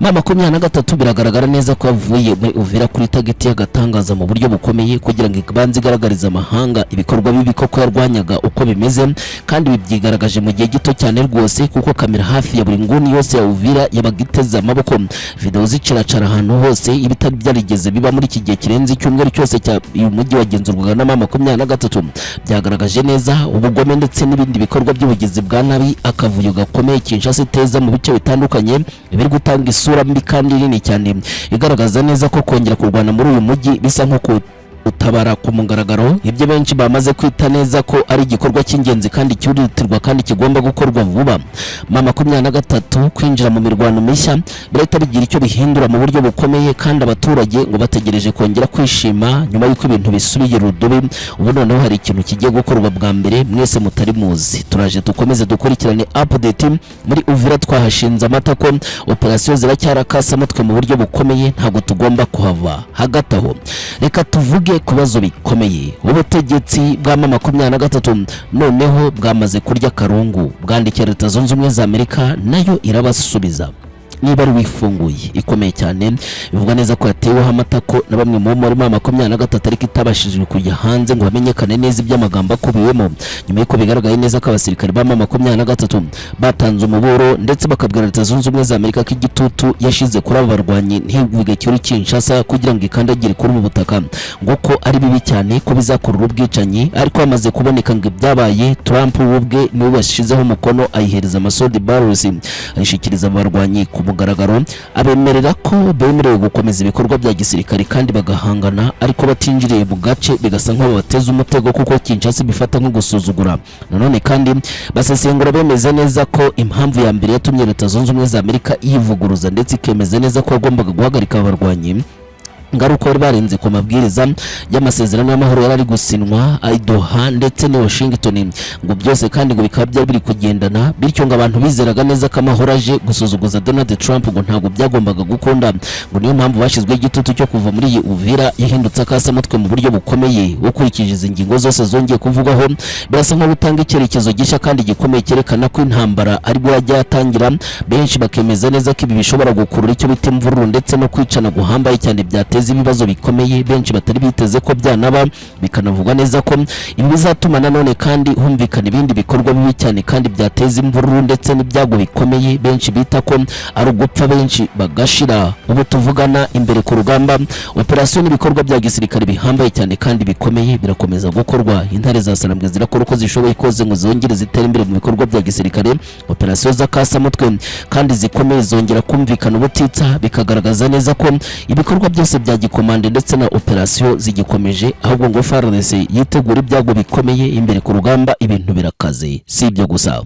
23 biragaragara neza ko yavuye muri Uvira kuri tageti y'agatangaza mu buryo bukomeye kugira ngo ibanze igaragariza amahanga ibikorwa bibi koko yarwanyaga uko bimeze, kandi bibyigaragaje mu gihe gito cyane rwose kuko kamera hafi ya buri nguni yose ya Uvira yabagiteza amaboko, video ziciracara ahantu hose ibitari byarigeze biba muri iki gihe kirenze icyumweru cyose cya uyu mujyi wagenzurwaga na 23 byagaragaje neza ubugome ndetse n'ibindi bikorwa by'ubugizi bwa nabi, akavuyo gakomeye Kinshasa iteza mu bice bitandukanye biri gutanga isura mbi kandi nini cyane igaragaza neza ko kongera kurwana muri uyu mujyi bisa nko utabara ku mugaragaro ibyo benshi bamaze kwita neza ko ari igikorwa cy'ingenzi kandi cyuritirwa kandi kigomba gukorwa vuba. 23 kwinjira mu mirwano mishya birahita bigira icyo bihindura mu buryo bukomeye, kandi abaturage ngo bategereje kongera kwishima nyuma y'uko ibintu bisubiye rudubi. Ubu noneho hari ikintu kigiye gukorwa bwa mbere mwese mutari muzi. Turaje dukomeze dukurikirane update muri Uvira, twahashinze amatako, operasiyo ziracyarakasa mutwe mu buryo bukomeye, ntabwo tugomba kuhava. Hagati aho reka tuvuge kubazo bikomeye. Ubutegetsi bwa 23 noneho bwamaze kurya karungu, bwandikiye Leta Zunze Ubumwe za Amerika nayo irabasubiza niba ari wifunguye ikomeye cyane. Bivuga neza ko yateweho amatako na bamwe mu muri 23 ariko itabashije kujya hanze ngo bamenyekane neza iby'amagambo akubiwemo, nyuma y'uko bigaragaye neza ko abasirikare ba 23 batanze umuburo ndetse bakabwira Leta Zunze Ubumwe za Amerika ko igitutu yashize kuri abo barwanyi ntivuge cyuri Kinshasa kugira ngo ikandagire kuri mu butaka ngo ko ari bibi cyane ko bizakurura ubwicanyi, ariko bamaze kuboneka ngo ibyabaye Trump ubwe niwe washizeho umukono ayihereza amasodi barrels ayishikiriza abarwanyi ku mugaragaro, abemerera ko bemerewe gukomeza ibikorwa bya gisirikare kandi bagahangana ariko batinjiriye mu gace bigasa nk'abo bateza umutego kuko Kinshasa bifata nko gusuzugura. Nanone kandi basesengura bemeze neza ko impamvu ya mbere yatumye Leta Zunze Ubumwe za Amerika yivuguruza ndetse ikemeza neza ko agombaga guhagarika abarwanyi ngaruko bari barenze ku mabwiriza y'amasezerano y'amahoro yarari gusinwa Doha ndetse ni Washington, ngo byose kandi ngo bikaba byari biri kugendana, bityo ngo abantu bizeraga neza ko amahoro aje gusuzuguza Donald Trump ngo ntabwo byagombaga gukunda, ngo niyo mpamvu bashyizwe igitutu cyo kuva muri iyi Uvira yahindutse akasa mutwe mu buryo bukomeye. Ukurikije izi ngingo zose zongeye kuvugwaho, birasa nko gutanga icyerekezo gishya kandi gikomeye cyerekana ko intambara ari bwo yajya yatangira. Benshi bakemeza neza ko ibi bishobora gukurura icyo bita imvururu ndetse no kwicana guhambaye cyane byateza ibibazo bikomeye benshi batari biteze ko byanaba, bikanavugwa neza ko ibi bizatuma nanone kandi humvikana ibindi bikorwa bibi cyane kandi byateza imvururu ndetse n'ibyago bikomeye benshi bita ko ari ugupfa benshi bagashira. Ubu tuvugana imbere ku rugamba, operasiyo n'ibikorwa bya gisirikare bihambaye cyane kandi bikomeye birakomeza gukorwa. Intare za Sarambwe zirakora uko zishoboye koze ngo zongere zitere imbere mu bikorwa bya gisirikare. Operasiyo z'akasa mutwe kandi zikomeye zongera kumvikana ubutitsa, bikagaragaza neza ko ibikorwa byose bya gikomande ndetse na operasiyo zigikomeje, ahubwo ngo FARDC yitegura ibyago bikomeye imbere ku rugamba. Ibintu birakaze, si ibyo gusa.